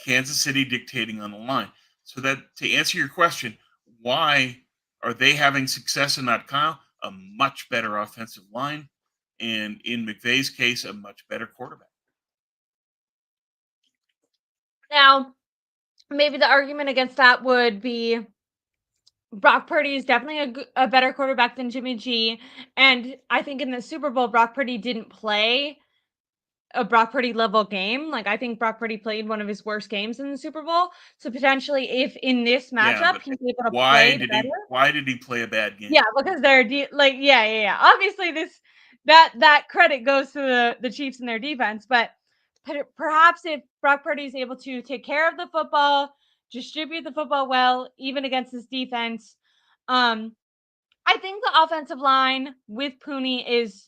Kansas City dictating on the line. So that to answer your question, why are they having success and not Kyle? A much better offensive line, and in McVay's case, a much better quarterback. Now, maybe the argument against that would be Brock Purdy is definitely a better quarterback than Jimmy G. And I think in the Super Bowl, Brock Purdy didn't play a Brock Purdy level game. Like, I think Brock Purdy played one of his worst games in the Super Bowl. So potentially, if in this Yeah, matchup but he's able to play better, why did he play a bad game? yeah, because they're like, yeah. Obviously, that credit goes to the Chiefs and their defense, but perhaps if Brock Purdy is able to take care of the football, distribute the football well, even against this defense, I think the offensive line with Pooney is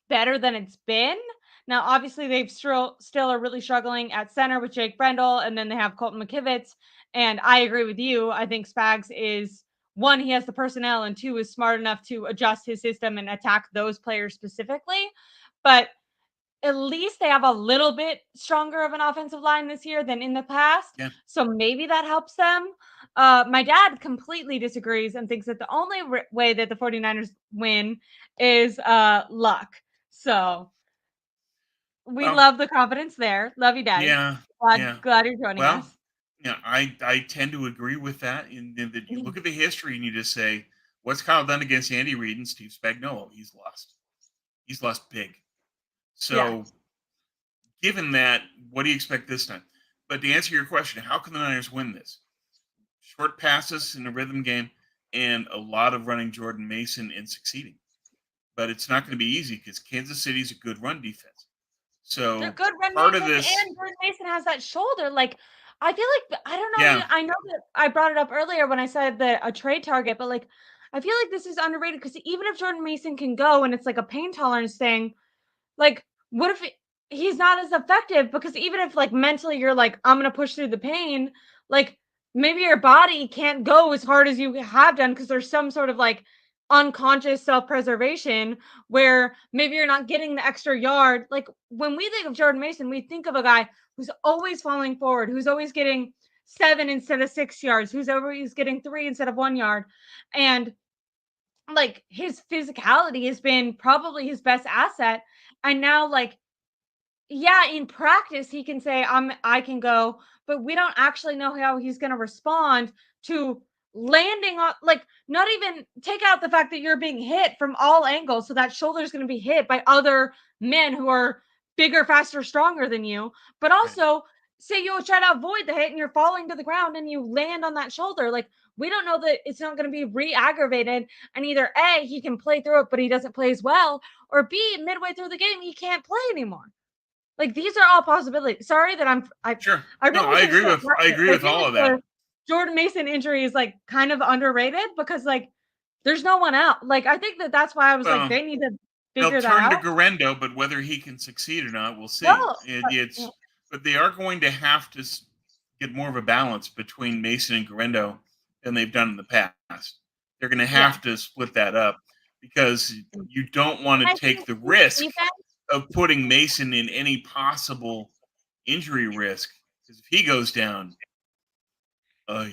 better than it's been. Now, obviously, they've still are really struggling at center with Jake Brendel, and then they have Colton McKivitz. And I agree with you. I think Spags is one, he has the personnel, and two, is smart enough to adjust his system and attack those players specifically. But at least they have a little bit stronger of an offensive line this year than in the past. Yeah. So maybe that helps them. My dad completely disagrees and thinks that the only way that the 49ers win is luck. So we love the confidence there. Love you, Daddy. Yeah, Glad you're joining us. Yeah, I tend to agree with that. And that you look at the history and you just say, what's Kyle done against Andy Reid and Steve Spagnuolo? He's lost. He's lost big. So, given that, what do you expect this time? But to answer your question, how can the Niners win this? Short passes in a rhythm game and a lot of running Jordan Mason and succeeding. But it's not going to be easy because Kansas City's a good run defense. They're So good run part of defense, this, and Jordan Mason has that shoulder. Like, I feel like I don't know. yeah, I know that I brought it up earlier when I said that a trade target, but like, I feel like this is underrated because even if Jordan Mason can go and it's like a pain tolerance thing, like, what if he's not as effective? Because even if like mentally you're like, I'm gonna push through the pain, like maybe your body can't go as hard as you have done because there's some sort of like unconscious self-preservation where maybe you're not getting the extra yard. Like when we think of Jordan Mason, we think of a guy who's always falling forward, who's always getting 7 instead of 6 yards, who's always getting 3 instead of 1 yard. And like his physicality has been probably his best asset. And now, like, yeah, in practice, he can say, I can go, but we don't actually know how he's going to respond to landing on, like, not even take out the fact that you're being hit from all angles. So that shoulder is going to be hit by other men who are bigger, faster, stronger than you. But also, say you try to avoid the hit and you're falling to the ground and you land on that shoulder. Like, we don't know that it's not going to be re-aggravated, and either A, he can play through it but he doesn't play as well, or B, midway through the game he can't play anymore. Like, these are all possibilities. Sorry that sure. I No, really wish I could start I agree I with feel all like of that. the Jordan Mason injury is like kind of underrated because like there's no one out. Like, I think that that's why I was like, Well, they need to they'll figure that turn to out. Garendo, but whether he can succeed or not, we'll see. Well, It's but they are going to have to get more of a balance between Mason and Garendo than they've done in the past. They're going to yeah. have to split that up because you don't want And I to take think the Chiefs risk defense, of putting Mason in any possible injury risk because if he goes down, uh,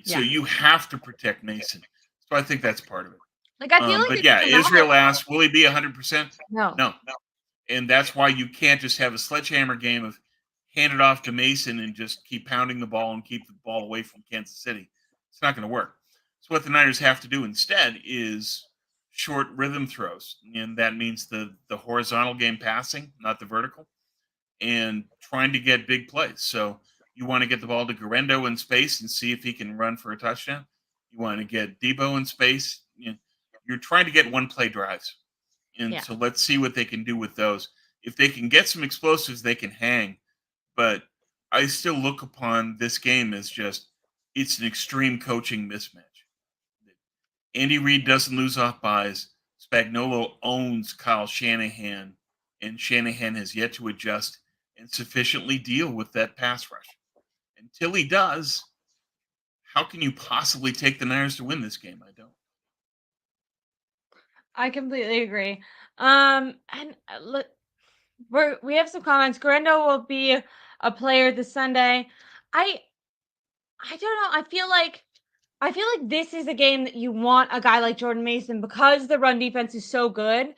so yeah. you have to protect Mason. So I think that's part of it. Like, I feel like But it yeah, doesn't matter. Israel asked, will he be 100%? No. No. And that's why you can't just have a sledgehammer game of hand it off to Mason and just keep pounding the ball and keep the ball away from Kansas City. It's not going to work. So what the Niners have to do instead is short rhythm throws, and that means the horizontal game passing, not the vertical, and trying to get big plays. So you want to get the ball to Garendo in space and see if he can run for a touchdown. You want to get Debo in space. You're trying to get one play drives. And Yeah. so let's see what they can do with those. If they can get some explosives, they can hang. But I still look upon this game as just it's an extreme coaching mismatch. Andy Reid doesn't lose off buys. Spagnuolo owns Kyle Shanahan, and Shanahan has yet to adjust and sufficiently deal with that pass rush. Until he does, how can you possibly take the Niners to win this game? I don't. I completely agree. And we have some comments. Garendo will be a player this Sunday. I I don't know. I feel like this is a game that you want a guy like Jordan Mason because the run defense is so good.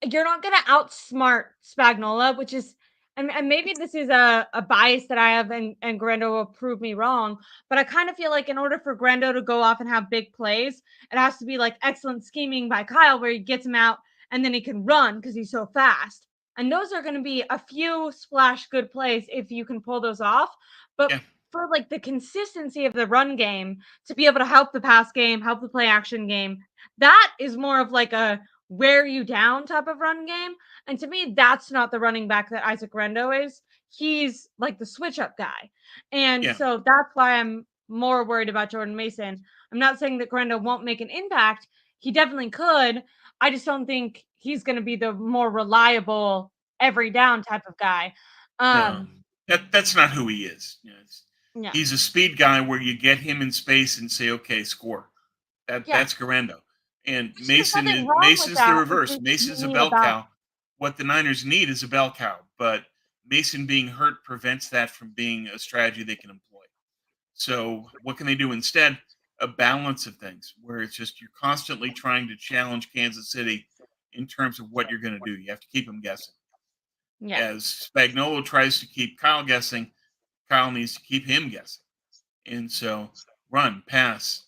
You're not gonna outsmart Spagnola, which is and maybe this is a bias that I have and Grando will prove me wrong, but I kind of feel like in order for Grando to go off and have big plays, it has to be like excellent scheming by Kyle where he gets him out and then he can run because he's so fast. And those are going to be a few splash good plays if you can pull those off. But Yeah, for like the consistency of the run game to be able to help the pass game, help the play action game, that is more of like a wear you down type of run game. And to me, that's not the running back that Isaac Rendo is. He's like the switch up guy. And yeah, so that's why I'm more worried about Jordan Mason. I'm not saying that Grendo won't make an impact. He definitely could. I just don't think he's going to be the more reliable every down type of guy. no, Um, that's not who he is. yeah. He's a speed guy where you get him in space and say, okay, score. Yeah. That's Garendo. And Which there's nothing wrong with Mason's the that. It's reverse. just you Mason's a need a bell balance. cow. What the Niners need is a bell cow, but Mason being hurt prevents that from being a strategy they can employ. So what can they do instead? A balance of things where it's just you're constantly trying to challenge Kansas City in terms of what you're going to do. You have to keep them guessing. Yeah. As Spagnuolo tries to keep Kyle guessing, Kyle needs to keep him guessing. And so run, pass,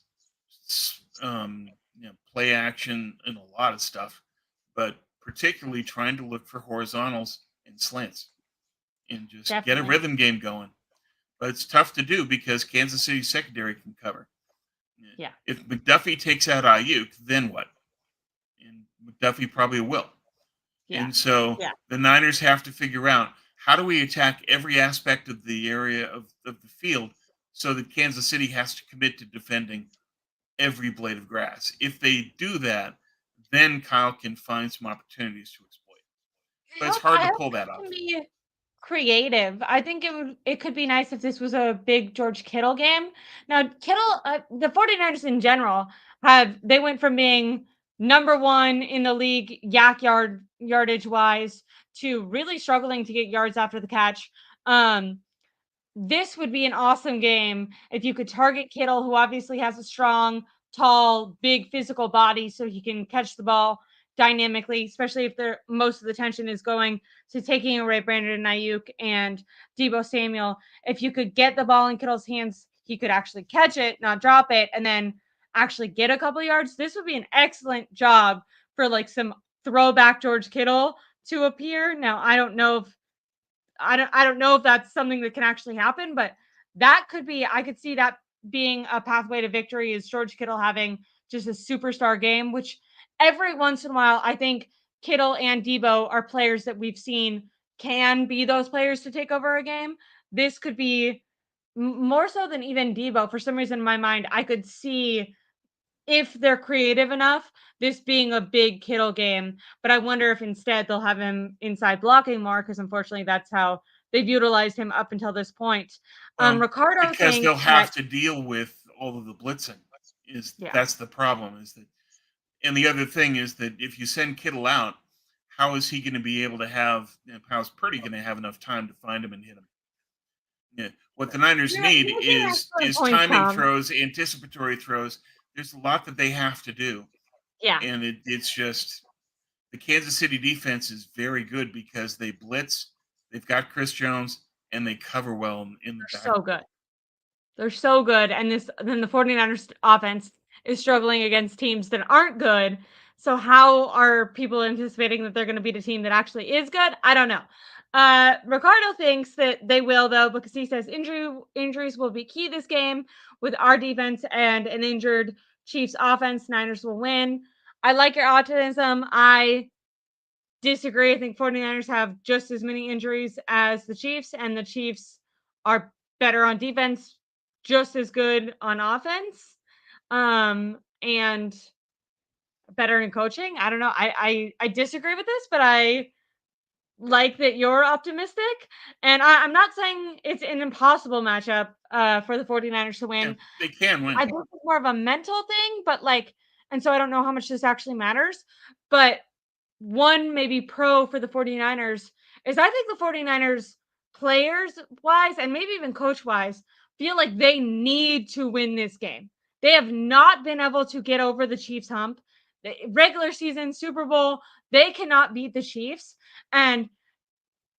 play action, and a lot of stuff, but particularly trying to look for horizontals and slants and just get a Definitely. rhythm game going. But it's tough to do because Kansas City secondary can cover. Yeah. If McDuffie takes out Ayuk, then what? And McDuffie probably will. Yeah. And so Yeah. the Niners have to figure out how do we attack every aspect of the area of the field so that Kansas City has to commit to defending every blade of grass. If they do that, then Kyle can find some opportunities to exploit. But it's hard I to hope pull that they can off. be creative. I think it could be nice if this was a big George Kittle game. Now, Kittle, the 49ers in general they went from being number 1 in the league yardage wise to really struggling to get yards after the catch. Um this would be an awesome game if you could target Kittle, who obviously has a strong, tall, big physical body, so he can catch the ball dynamically, especially if most of the tension is going to taking away Brandon Ayuk and Debo Samuel. If you could get the ball in Kittle's hands, he could actually catch it, not drop it, and then actually get a couple yards. This would be an excellent job for like some throwback George Kittle to appear. Now, I don't know if that's something that can actually happen, but that could be I could see that being a pathway to victory is George Kittle having just a superstar game, which every once in a while I think Kittle and Debo are players that we've seen can be those players to take over a game. This could be more so than even Debo. For some reason in my mind, I could see if they're creative enough, this being a big Kittle game. But I wonder if instead they'll have him inside blocking more because unfortunately that's how they've utilized him up until this point. Ricardo Because they'll thinks that have to deal with all of the blitzing. Is yeah, that's the problem? Is that and the other thing is that if you send Kittle out, how is he going to be able to have? How's Purdy going to have enough time to find him and hit him? Yeah. What the Niners you're need making an excellent is point, timing Tom. throws, anticipatory throws. There's a lot that they have to do, Yeah, and it's just the Kansas City defense is very good because they blitz, they've got Chris Jones, and they cover well in the they're back. so good. They're so good. And then the 49ers offense is struggling against teams that aren't good. So how are people anticipating that they're going to beat a team that actually is good? I don't know. Ricardo thinks that they will though, because he says injuries will be key this game with our defense and an injured Chiefs offense. Niners will win. I like your optimism. I disagree. I think 49ers have just as many injuries as the Chiefs, and the Chiefs are better on defense, just as good on offense, and better in coaching. I don't know. I disagree with this, but I like that you're optimistic. And I'm not saying it's an impossible matchup for the 49ers to Yeah, win. they can I win. think it's more of a mental thing, but like, and so I don't know how much this actually matters. But one maybe pro for the 49ers is I think the 49ers players wise and maybe even coach wise feel like they need to win this game. They have not been able to get over the Chiefs hump. The regular season, Super Bowl, they cannot beat the Chiefs. And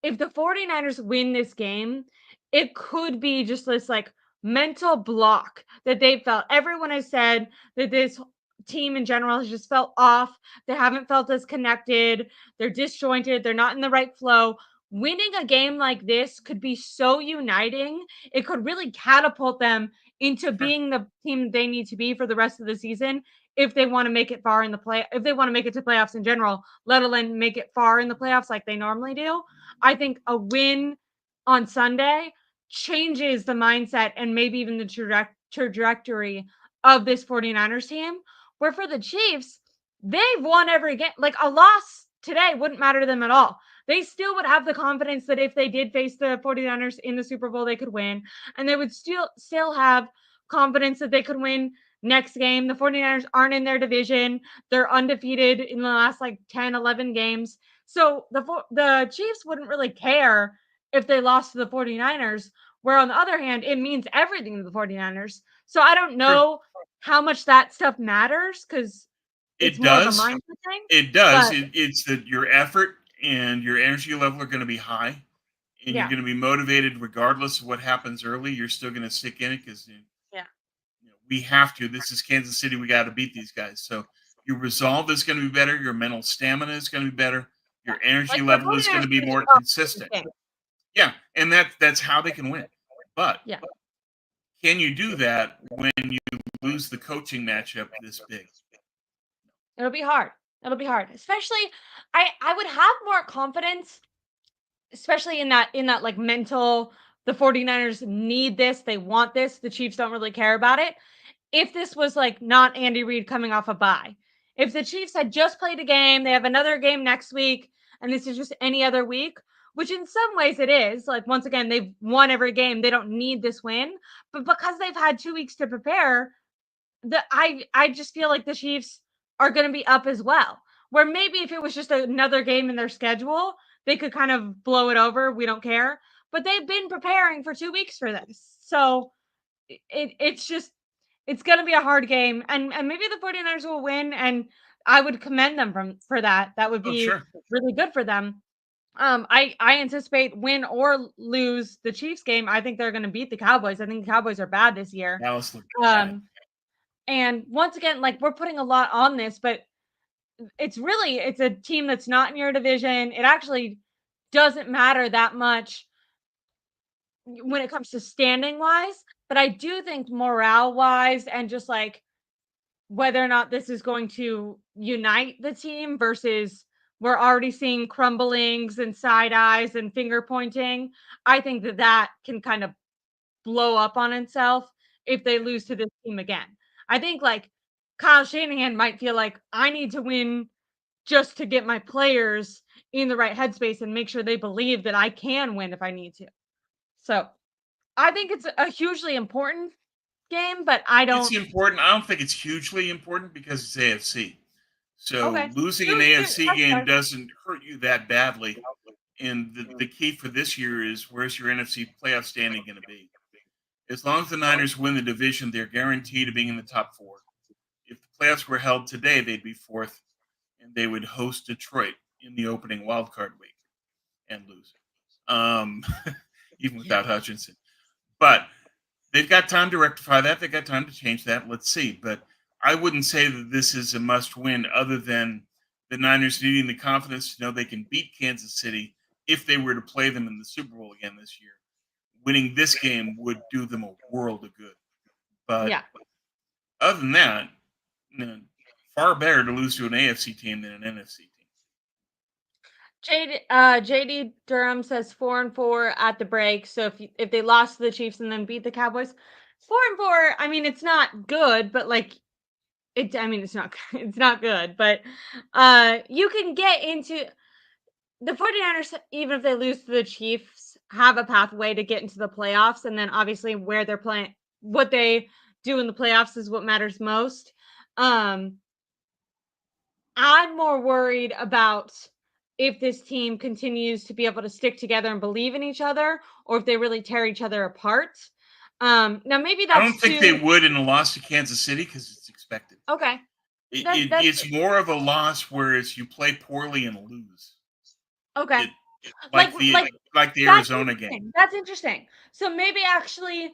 if the 49ers win this game, it could be just this like mental block that they felt. Everyone has said that this team in general has just felt off. They haven't felt as connected. They're disjointed. They're not in the right flow. Winning a game like this could be so uniting. It could really catapult them into Sure. being the team they need to be for the rest of the season if they want to make it far in the play, if they want to make it to playoffs in general, let alone make it far in the playoffs like they normally do. I think a win on Sunday changes the mindset and maybe even the trajectory of this 49ers team. Where for the Chiefs, they've won every game. Like a loss today wouldn't matter to them at all. They still would have the confidence that if they did face the 49ers in the Super Bowl, they could win. And they would still have confidence that they could win next game. The 49ers aren't in their division. They're undefeated in the last like 10, 11 games. So the Chiefs wouldn't really care if they lost to the 49ers, where on the other hand, it means everything to the 49ers. So I don't Sure. know how much that stuff matters because it's It more of a does. mindset thing. It does. But It's that your effort and your energy level are going to be high, and you're yeah, going to be motivated regardless of what happens early. You're still going to stick in it because yeah, we have to. This is Kansas City. We got to beat these guys. So your resolve is going to be better. Your mental stamina is going to be better. yeah. Your energy Like the level is going 49ers to be need to more go win consistent. this game. Yeah, and that's how they can win. But Yeah, can you do that when you lose the coaching matchup this big? it'll be hard. It'll be hard. Especially I would have more confidence, especially in that like mental, the 49ers need this, they want this, the Chiefs don't really care about it. If this was like not Andy Reid coming off a bye. If the Chiefs had just played a game, they have another game next week, and this is just any other week, which in some ways it is. Like once again, they've won every game. They don't need this win. But because they've had 2 weeks to prepare, I just feel like the Chiefs are going to be up as well. Where maybe if it was just another game in their schedule, they could kind of blow it over. We don't care. But they've been preparing for 2 weeks for this. So it's just it's going to be a hard game and maybe the 49ers will win and I would commend them for that. That would Oh, be sure. really good for them. I anticipate win or lose the Chiefs game. I think they're going to beat the Cowboys. I think the Cowboys are bad this year. Dallas looked bad. Um and once again, like we're putting a lot on this, but it's a team that's not in your division. It actually doesn't matter that much when it comes to standing wise, but I do think morale wise and just like whether or not this is going to unite the team versus we're already seeing crumblings and side eyes and finger pointing. I think that can kind of blow up on itself if they lose to this team again. I think like Kyle Shanahan might feel like I need to win just to get my players in the right headspace and make sure they believe that I can win if I need to. So I think it's a hugely important game, but I It's don't. important. I don't think it's hugely important because it's AFC. So Okay. losing an True, true. AFC That's game fair. doesn't hurt you that badly. And the key for this year is where's your NFC playoff standing going to be? As long as the Niners win the division, they're guaranteed of being in the top four. If the playoffs were held today, they'd be fourth, and they would host Detroit in the opening wild card week and lose, um, even Yeah. without Hutchinson. But they've got time to rectify that. They've got time to change that. Let's see. But I wouldn't say that this is a must win other than the Niners needing the confidence to know they can beat Kansas City if they were to play them in the Super Bowl again this year. Winning this game would do them a world of good. But Yeah. other than that, far better to lose to an AFC team than an NFC team. JD Durham says 4-4 at the break. So if they lost to the Chiefs and then beat the Cowboys, 4-4. I mean, it's not good, but like it. I mean, it's not it's not good, but you can get into the 49ers, even if they lose to the Chiefs, have a pathway to get into the playoffs, and then obviously where they're playing, what they do in the playoffs is what matters most. Um, I'm more worried about if this team continues to be able to stick together and believe in each other, or if they really tear each other apart. Now maybe I don't that's think they too would in a loss to Kansas City because it's expected. okay. It, That it that's it's more of a loss where it's you play poorly and lose. okay. It Like like the like like the that's Arizona game. interesting. That's interesting. So maybe actually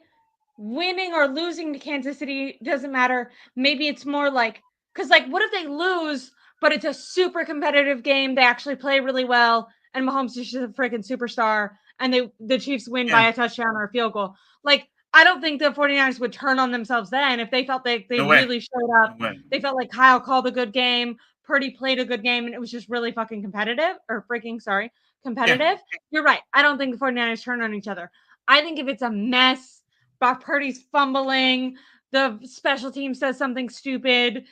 winning or losing to Kansas City doesn't matter. Maybe it's more like because like what if they lose, but it's a super competitive game. They actually play really well, and Mahomes is just a freaking superstar, and the Chiefs win Yeah, by a touchdown or a field goal. Like I don't think the 49ers would turn on themselves then if they felt like they no way, really showed up. no way. They felt like Kyle called a good game, Purdy played a good game, and it was just really fucking competitive or freaking sorry, Yeah, competitive. You're right. I don't think the 49ers turn on each other. I think if it's a mess, Brock Purdy's fumbling, the special team says something stupid,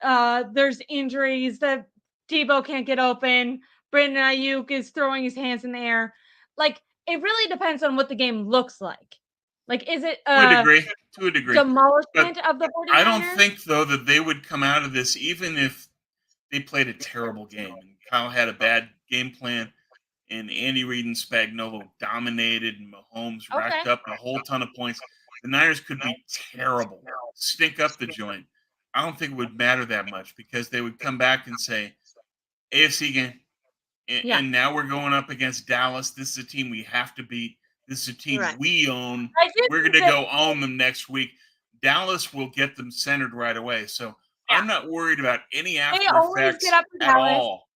there's injuries, that Debo can't get open, Brandon Ayuk is throwing his hands in the air. Like, it really depends on what the game looks like. Like, is it to a a degree, to a degree. But demolishment of the I don't 49ers? think though that they would come out of this even if they played a terrible game and Kyle had a bad game plan and Andy Reid and Spagnuolo dominated and Mahomes Okay. racked up a whole ton of points. The Niners could be terrible, stink up the joint. I don't think it would matter that much because they would come back and say, AFC game, and, Yeah, and now we're going up against Dallas. This is a team we have to beat. This is a you're team right. we own. I do We're going think to that, go own them next week. Dallas will get them centered right away. So yeah, I'm not worried about any they after always get effects up to at Dallas. all.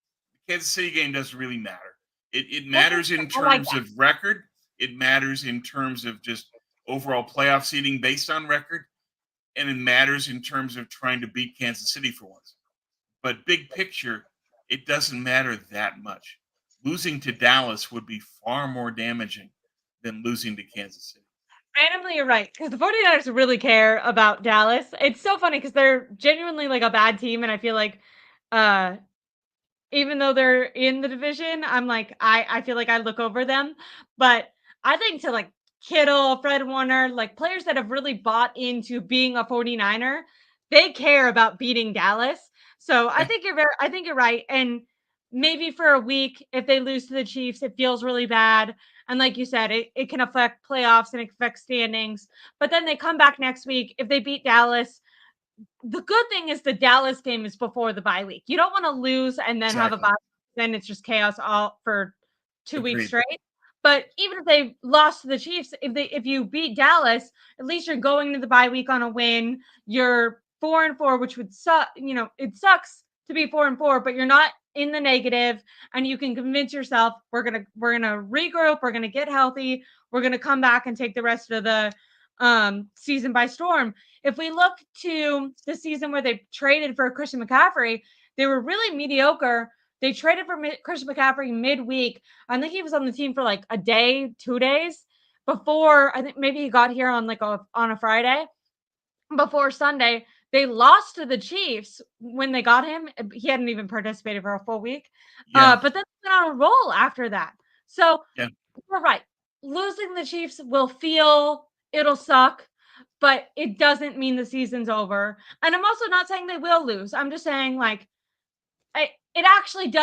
The Kansas City game doesn't really matter. It That's matters interesting. in I like terms of record. It matters in terms of just overall playoff seeding based on record. And it matters in terms of trying to beat Kansas City for once. But big picture, it doesn't matter that much. Losing to Dallas would be far more damaging than losing to Kansas City. randomly, you're right, because the 49ers really care about Dallas. It's so funny because they're genuinely like a bad team, and I feel like uh even though they're in the division, I'm like, I feel like I look over them. But I think to like Kittle, Fred Warner, like players that have really bought into being a 49er, they care about beating Dallas. So Yeah, I think you're right. And maybe for a week, if they lose to the Chiefs, it feels really bad. And like you said, it can affect playoffs and affect standings. But then they come back next week. If they beat Dallas, the good thing is the Dallas game is before the bye week. You don't want to lose and then have a exactly. bye. Then it's just chaos all for 2 weeks Agreed. straight. But even if they lost to the Chiefs, if you beat Dallas, at least you're going to the bye week on a win. You're 4-4, which would suck. You know, it sucks to be 4-4, but you're not in the negative, and you can convince yourself we're gonna regroup, we're gonna get healthy, we're gonna come back and take the rest of the season by storm. If we look to the season where they traded for Christian McCaffrey, they were really mediocre. They traded for Christian McCaffrey midweek. I think he was on the team for like a day, 2 days before. I think maybe he got here on like on a Friday before Sunday. They lost to the Chiefs when they got him. He hadn't even participated for a full week. Yeah, But then they went on a roll after that. So yeah. you're right. Losing the Chiefs will feel it'll suck, but it doesn't mean the season's over. And I'm also not saying they will lose. I'm just saying like it actually does